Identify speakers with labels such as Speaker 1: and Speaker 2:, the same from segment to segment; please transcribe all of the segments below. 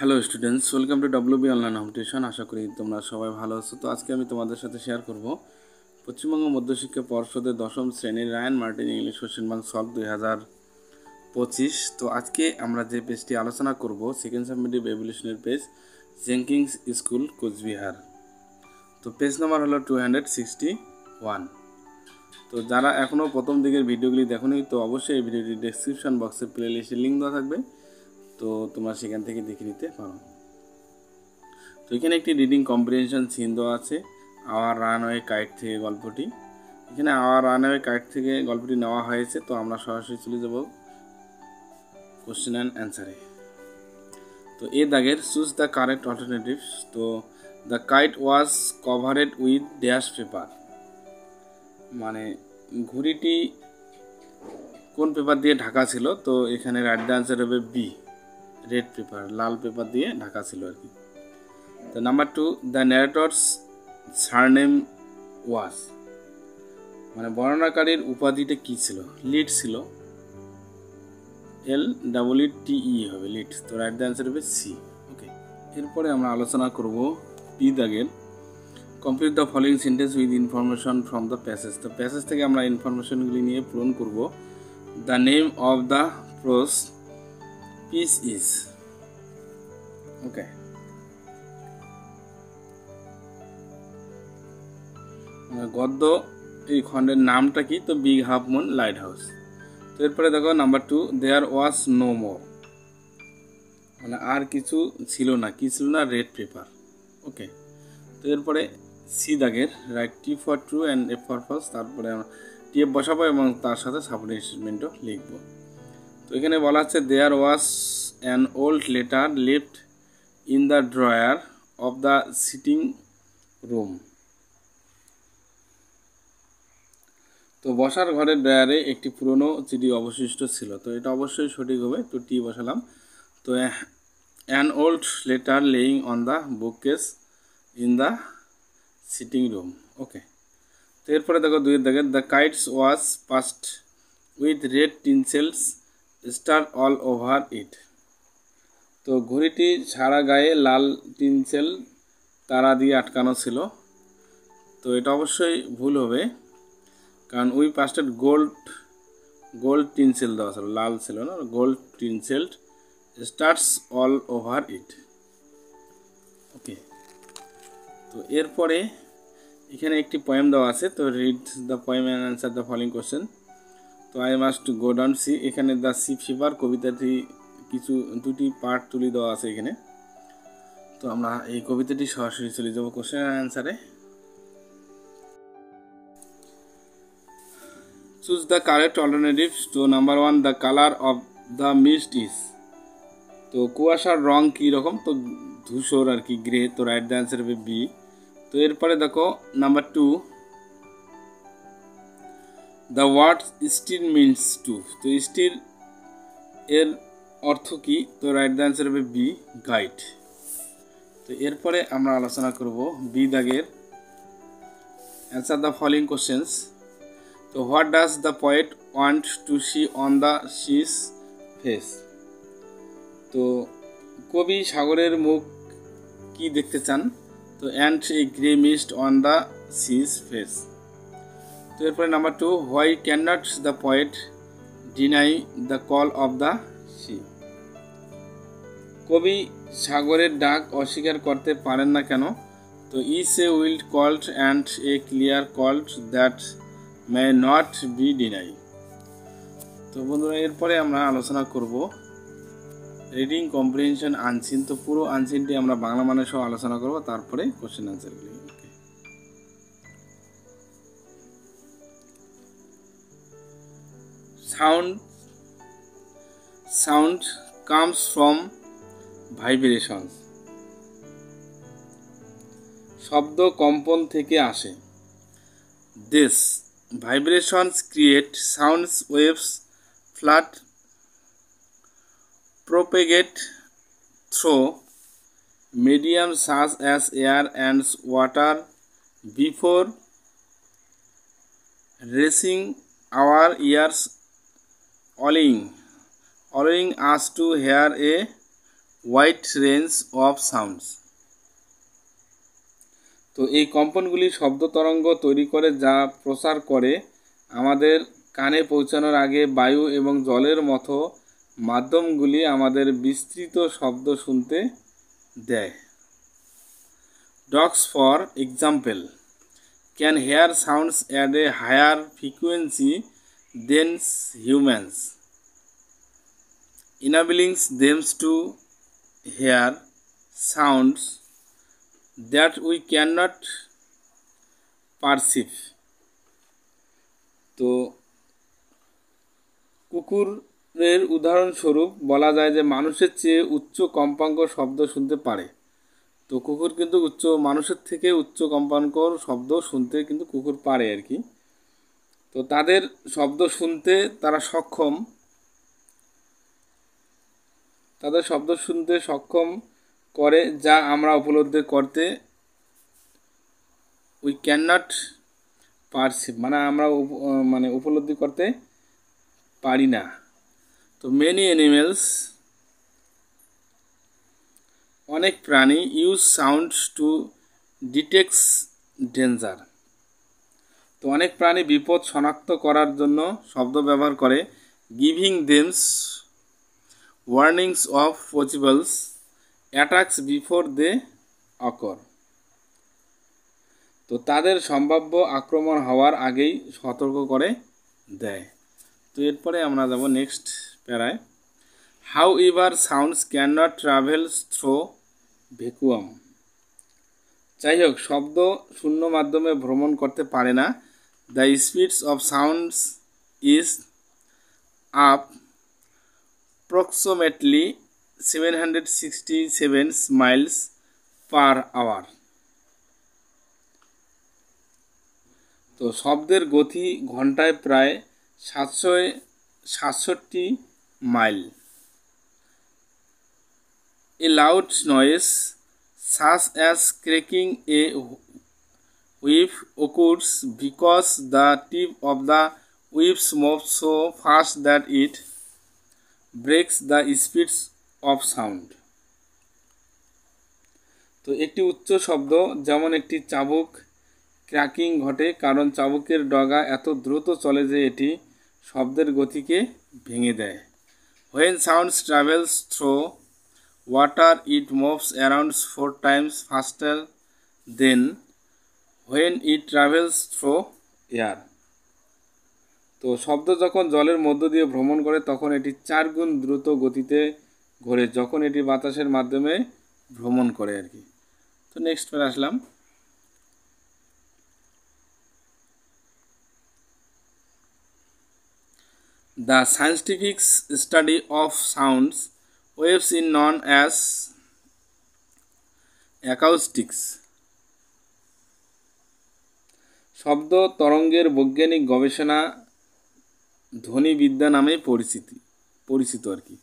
Speaker 1: Hello students, welcome to WB online home tuition. আশা করি তোমরা সবাই ভালো আছো। তো আজকে আমি তোমাদের সাথে শেয়ার করব পশ্চিমবঙ্গ মধ্যশিক্ষা পর্ষদের দশম শ্রেণীর Ryan Martin English question bank solve 2025। তো আজকে আমরা যে পেজটি আলোচনা করব সেকেন্ড সাবমিটিভ এভলিউশনের পেজ, জেঙ্কিংস স্কুল, কোচবিহার। তো পেজ নাম্বার হলো 261। তো যারা এখনও প্রথম দিকের ভিডিওগুলি দেখোনি, তো অবশ্যই এই ভিডিওটি ডেসক্রিপশন বক্সে প্লে লিস্টের লিঙ্ক দেওয়া থাকবে, তো তোমরা সেখান থেকে দেখে নিতে পারো। তো এখানে একটি রিডিং কম্প্রিহেনশন সিন দেওয়া আছে, আওয়ার রানওয়ে কাইট থেকে গল্পটি। এখানে আওয়ার রানওয়ে কাইট থেকে গল্পটি নেওয়া হয়েছে। তো আমরা সরাসরি চলে যাব কোশ্চেন অ্যান্ড অ্যান্সারে। তো এ দাগের চুজ দ্য কারেক্ট অল্টারনেটিভস। তো the kite was কভারেড with dash paper, মানে ঘুড়িটি কোন পেপার দিয়ে ঢাকা ছিল? তো এখানে রাইট দ্য অ্যান্সার হবে বি, রেড পেপার, লাল পেপার দিয়ে ঢাকা ছিল আর কি। তো নাম্বার 2, দ্য ন্যারেটরস সারনেম ওয়াজ, মানে বর্ণনাকারীর উপাধিটা কি ছিল? লিড ছিল, LEEDE হবে লিড। তো রাইট দ্য অ্যান্সার হবে সি। ওকে, এরপরে আমরা আলোচনা করব পি দাগের complete the following sentence with information from the passage. তো প্যাসেজ থেকে আমরা ইনফরমেশনগুলি নিয়ে পূরণ করব। The name of the prose piece is. Okay, গদ্য এই খণ্ডের নামটা কি? তো big half moon lighthouse. তো এরপরে দেখো number 2, there was no more, মানে আর কিছু ছিল না। কি ছিল না? Red paper. ওকে, তো এরপরে সি দাগের right T for true and F for false, তারপরে আমরা টিএফ বসাবো এবং তার সাথে সাবঅর্ডিনেট স্টেটমেন্টও লিখবো। তো এখানে বলা আছে there was an old letter left in the drawer of the sitting room. তো বসার ঘরের ড্রয়ারে একটি পুরনো চিঠি অবশিষ্ট ছিল। তো এটা অবশ্যই সঠিক হবে, তো টি বসালাম। তো an old letter laying on the bookcase in the sitting room. Okay, তো এরপরে দেখো 2 দেখেন the kites was past with red tinsels star all over it. তো ঘড়িটি সারা গায়ে লাল টিনসেল তারা দিয়ে আটকানো ছিল। তো এটা অবশ্যই ভুল হবে, কারণ উই পাস্টেড গোল্ড টিনসেল দেওয়া ছিল, লাল ছিল না, gold tinselled stars all over it. Okay, তো এরপরে এখানে একটি পোয়েম দেওয়া আছে। তো read the poem and answer the following question. তো I must go down sea, এখানে দ্য সি ফিভার কবিতাটি কিছু দুটি পার্ট তুলে দেওয়া আছে এখানে। তো আমরা এই কবিতাটি সরাসরি চলে যাবো কোশ্চেন অ্যান্ড অ্যান্সারে। Choose the correct alternatives. তো number 1, the colour of the mist is. তো কুয়াশার রং কী রকম? তো ধূসর আর কি, গ্রে। তো রাইট দ্য অ্যান্সার হবে বি। তো এরপরে দেখো number 2, the word still means to. তো স্টিল এর অর্থ কি? তো রাইট দ্য অ্যান্সার হবে বি, গাইড। তো এরপরে আমরা আলোচনা করব বি দাগের অ্যান্সার দ্য ফলোইং কোশ্চেন্স। তো what does the poet want to see on the sea's face. তো কবি সাগরের মুখ কি দেখতে চান? তো and a grey mist on the sea's face. তো এরপরে number 2, why can not the poet deny the call of the sea. কবি সাগরের ডাক অস্বীকার করতে পারেন না কেন? তো is a wild called and a clear called that may not be deny. তো বন্ধুরা, এরপরে আমরা আলোচনা করব রিডিং কম্প্রিহেনশন আনসিন। তো পুরো আনসিনটি আমরা বাংলা মানে সহ আলোচনা করব, তারপরে কোশ্চেন আনসারগুলি। Sound comes from vibrations. শব্দ কম্পন থেকে আসে। This vibrations create sounds waves flat propagate through mediums such as air and water before reaching our ears, allowing us to hear a wide range of sounds. তো এই কম্পনগুলি শব্দ তরঙ্গ তৈরি করে যা প্রসার করে আমাদের কানে পৌঁছানোর আগে বায়ু এবং জলের মতো মাধ্যমগুলি আমাদের বিস্তৃত শব্দ শুনতে দেয়। Dogs, for example, can hear sounds at a higher frequency than humans, enabling them to hear sounds that we cannot perceive. তো কুকুরের উদাহরণস্বরূপ বলা যায় যে মানুষের চেয়ে উচ্চ কম্পাঙ্ক শব্দ শুনতে পারে। তো কুকুর কিন্তু মানুষের থেকে উচ্চ কম্পাঙ্কর শব্দ শুনতে কিন্তু কুকুর পারে আর কি। তো তাদের শব্দ শুনতে তারা সক্ষম, তাদের শব্দ শুনতে সক্ষম করে যা আমরা উপলব্ধি করতে উই ক্যান নট পারসিভ, আমরা উপলব্ধি করতে পারি না। তো মেনি অ্যানিমেলস, অনেক প্রাণী use sound to detects danger. তো অনেক প্রাণী বিপদ শনাক্ত করার জন্য শব্দ ব্যবহার করে। Giving thems warnings of possibles attacks before they occur. তো তাদের সম্ভাব্য আক্রমণ হওয়ার আগেই সতর্ক করে দেয়। তো এরপরে আমরা যাব নেক্সট প্যারায়। However sounds can not travel through vacuum. যাই হোক, শব্দ শূন্য মাধ্যমে ভ্রমণ করতে পারে না। The speeds of sounds is up approximately 767 miles per hour. তো শব্দের গতি ঘন্টায় প্রায় 767 mile. A loud noise such as cracking a whip occurs because the tip of the whip moves so fast that it breaks the speeds of sound. তো একটি উচ্চ শব্দ যেমন একটি চাবুক ক্র্যাকিং ঘটে কারণ চাবুকের ডগা এত দ্রুত চলে যে এটি শব্দের গতিকে ভেঙে দেয়। When sound travels through water it moves around 4 times faster than when it travels through air. তো শব্দ যখন জলের মধ্য দিয়ে ভ্রমণ করে তখন এটি 4 গুণ দ্রুত গতিতে ঘোরে যখন এটি বাতাসের মাধ্যমে ভ্রমণ করে আর কি। তো নেক্সট পরে আসলাম। The scientific study of sounds waves is known as acoustics. শব্দ তরঙ্গের বৈজ্ঞানিক গবেষণা ধ্বনিবিদ্যা নামে পরিচিত আর কি।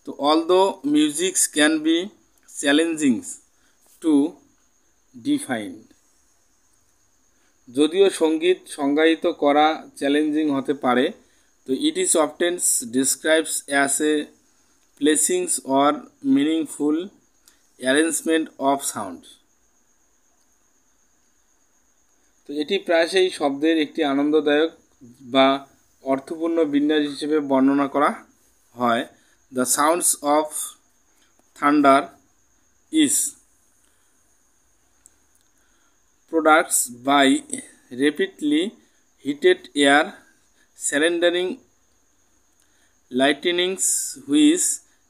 Speaker 1: তো although music can be challenging to define, যদিও সঙ্গীত সংজ্ঞায়িত করা চ্যালেঞ্জিং হতে পারে, তো it is often described as a pleasing or meaningful arrangement of sound. তো এটি প্রায়শই শব্দের একটি আনন্দদায়ক বা অর্থপূর্ণ বিন্যাস হিসেবে বর্ণনা করা হয়। The sounds of thunder is produced by rapidly heated air surrendering lightnings which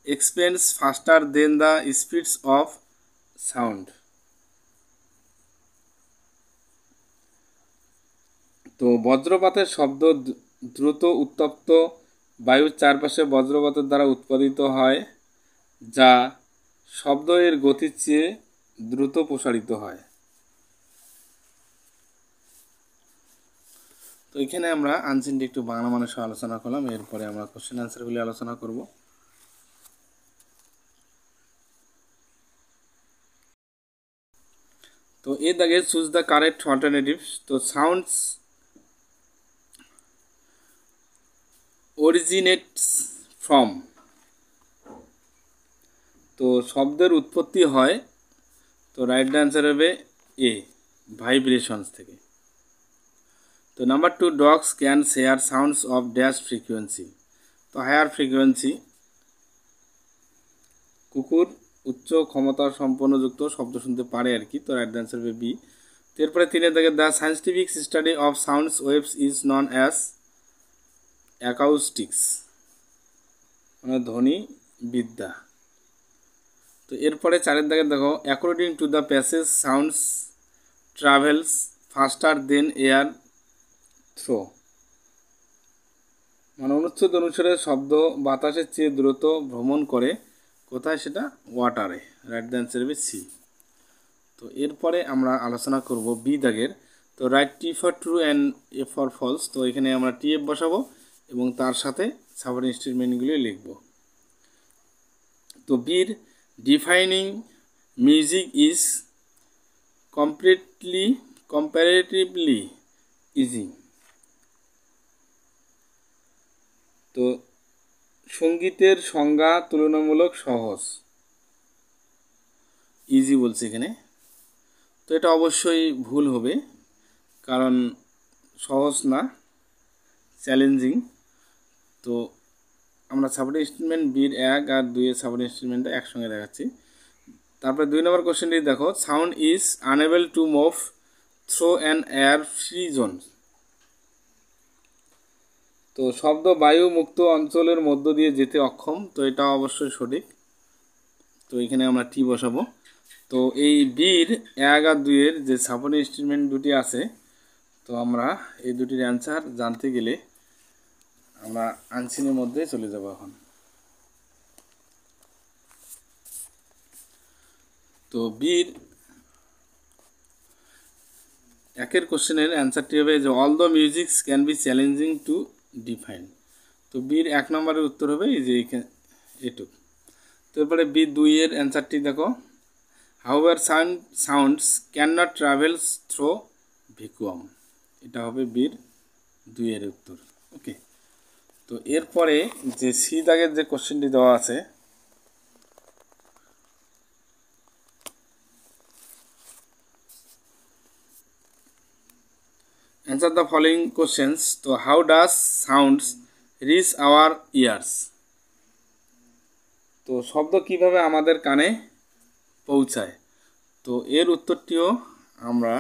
Speaker 1: expands faster than the speeds of sound. তো বজ্রপাতের শব্দ দ্রুত উত্তপ্ত বায়ুর চারপাশে বজ্রপাতের দ্বারা উৎপাদিত হয় যা শব্দ এর গতির চেয়ে দ্রুত প্রসারিত হয়। তো এখানে আমরা আনসিনটি একটু বাংলা মানে সহ আলোচনা করলাম, এরপরে আমরা কোশ্চেন অ্যান্সারগুলি আলোচনা করব। তো এর দাগে চুজ দ্য কারেক্ট অল্টারনেটিভ। তো সাউন্ডস originates from, তো শব্দের উৎপত্তি হয়, তো রাইট অ্যান্সার হবে এ, ভাইব্রেশনস থেকে। তো number 2, dogs can share sounds of dash frequency. তো হায়ার ফ্রিকোয়েন্সি, কুকুর উচ্চ ক্ষমতা সম্পন্নযুক্ত শব্দ শুনতে পারে আর কি, তো রাইট অ্যান্সার হবে বি। এরপরে 3 দেখে, the scientific study of sounds waves is known as acoustics, মানে ধ্বনি বিদ্যা। তো এরপরে 4 দাগে দেখো, according to the passage sounds travels faster than air through, মানে অনুচ্ছেদ অনুসারে শব্দ বাতাসের চেয়ে দ্রুত ভ্রমণ করে, কোথায় সেটা? ওয়াটারে, রাইট দ্য অ্যান্সার হবে সি। তো এরপরে আমরা আলোচনা করব বি দাগের। তো right T for true and A for false. তো এখানে আমরা টি এফ বসাবো এবং তার সাথে সাবঅর্ডিনেট স্টেটমেন্টগুলি লিখব। তো বির defining music is comparatively easy. তো সঙ্গীতের সংজ্ঞা তুলনামূলক সহজ, ইজি বলছে এখানে। তো এটা অবশ্যই ভুল হবে, কারণ সহজ না, চ্যালেঞ্জিং। তো আমরা সাবঅর্ডিনেট স্টেটমেন্ট বির 1 আর 2 এর সাবঅর্ডিনেট স্টেটমেন্টটা একসঙ্গে দেখাচ্ছি। তারপরে 2 নম্বর কোশ্চেনটি দেখো, sound is unable to move through an air free zone. তো শব্দ বায়ু মুক্ত অঞ্চলের মধ্য দিয়ে যেতে অক্ষম, তো এটা অবশ্যই সঠিক। তো এখানে আমরা টি বসাবো। তো এই বির 1 আর 2 এর যে সাবঅর্ডিনেট স্টেটমেন্ট দুটি আছে, তো আমরা এই দুটির অ্যান্সার জানতে গেলে আমরা আনসিনের মধ্যে চলে যাব এখন। তো বির 1 কোশ্চেনের অ্যান্সারটি হবে যে all the musics can be challenging to define. তো বির 1 নম্বরের উত্তর হবে এই যে এটুক। তারপরে বি 2 এর অ্যান্সারটি দেখো, however sounds can not travels through vacuum, এটা হবে বির 2 এর উত্তর। ওকে। তো এরপরে যে সি দাগের যে কোশ্চেনটি দেওয়া আছে, answer the following questions. তো how does sounds reach our ears? তো শব্দ কিভাবে আমাদের কানে পৌঁছায়? তো এর উত্তরটিও আমরা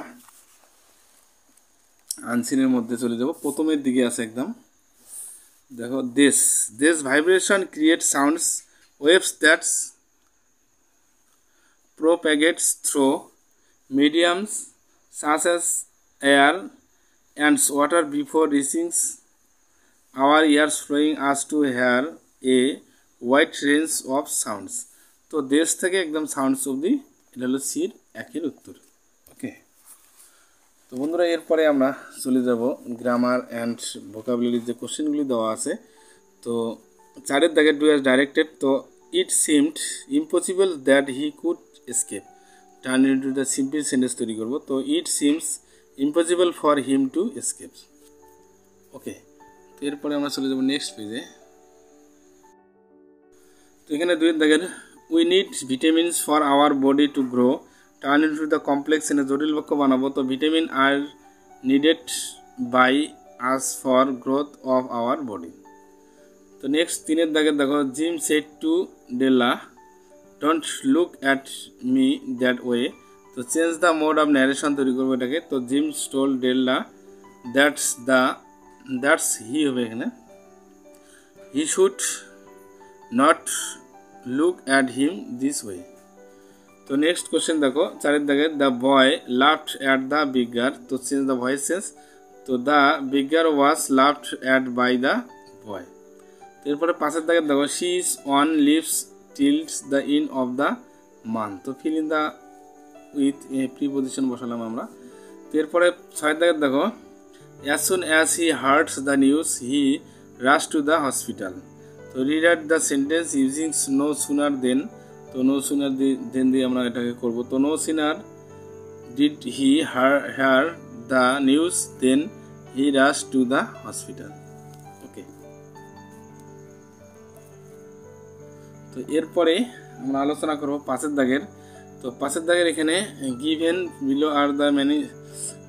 Speaker 1: আনসিনের মধ্যে চলে যাব। প্রথমের দিকে আছে একদম, দেখো, this vibration creates sounds waves that propagates through mediums such as air and water before reaching our ears, flowing us to hear a wide range of sounds. তো দেশ থেকে একদম সাউন্ডস অবধি, এটা হলো সির 1 উত্তর। ওকে। তো বন্ধুরা, এরপরে আমরা চলে যাব গ্রামার অ্যান্ড ভোকাবুলারির যে কোশ্চেনগুলি দেওয়া আছে। তো 4 দাগের ডু অ্যাজ ডাইরেক্টেড। তো it seemed impossible that he could escape, turn into the simple sentence তৈরি করব। তো it seems impossible for him to escape. Okay. তো এরপরে আমরা চলে যাব নেক্সট পেজে। তো এখানে 2 দাগের, we need vitamins for our body to grow, turn into the complex এনে জটিল বাক্য বানাবো। তো vitamin are needed by us for growth of our body. তো নেক্সট 3 দাগের দেখো, Jim said to Della, don't look at me that way. তো change the mode of narration তৈরি করবো এটাকে। তো Jim stole Della that's he হবে এখানে, he should not look at him this way. তো নেক্সট কোশ্চেন দেখো 4 দাগে, the boy laughed at the beggar. তো চেঞ্জ দ্য ভয়েস সেন্স। তো the beggar was laughed at by the boy. এরপরে 5 দাগে দেখো, she is on leaves tills the end of the month. তো fill in the with preposition বসালাম আমরা। তো এরপরে 6 দাগে দেখো, as soon as he heard the news he rush to the hospital. তো rewrite the sentence using no sooner than. তো no sooner than দিয়ে আমরা এটাকে করব। তো no sooner did he hear the news than he rush to the hospital. Okay. তো এরপরে আমরা আলোচনা করব 5 দাগের। তো 5 দাগের এখানে given below are the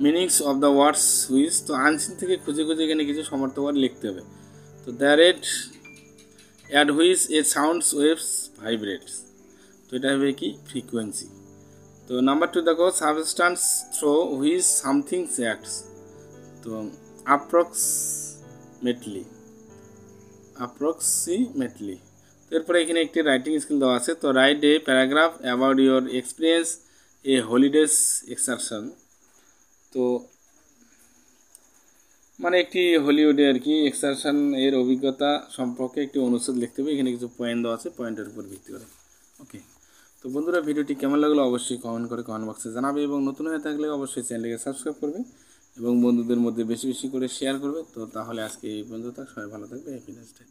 Speaker 1: meanings of the words which, তো আনসিন থেকে খুঁজে খুঁজে এখানে কিছু সমর্থক ওয়ার্ড লিখতে হবে। তো the rate at which a sounds waves vibrates, তো এটা হবে কি ফ্রিকোয়েন্সি। তো নাম্বার 2 দেখো substance through which something acts, তো অ্যাপ্রক্সিমেটলি। তো এরপরে এখানে একটি রাইটিং স্কিল দেওয়া আছে। তো write a paragraph about your experience a holidays excursion, তো মানে একটি হলিউডে আর কি এক্সকারশন এর অভিজ্ঞতা সম্পর্কে একটি অনুচ্ছেদ লিখতে হবে। এখানে কিছু পয়েন্ট দেওয়া আছে, পয়েন্টের উপর ভিত্তি করে। ওকে, তো বন্ধুরা ভিডিওটি কেমন লাগলো অবশ্যই কমেন্ট করে কমেন্ট বক্সে জানাবে, এবং নতুন হয়ে থাকলে অবশ্যই চ্যানেলটিকে সাবস্ক্রাইব করবে এবং বন্ধুদের মধ্যে বেশি বেশি করে শেয়ার করবে। তো তাহলে আজকে এই পর্যন্ত, সবাই ভালো থাকবে, happy next day.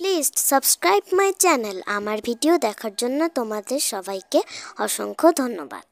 Speaker 2: Please subscribe my channel. আমার ভিডিও দেখার জন্য তোমাদের সবাইকে অসংখ্য ধন্যবাদ।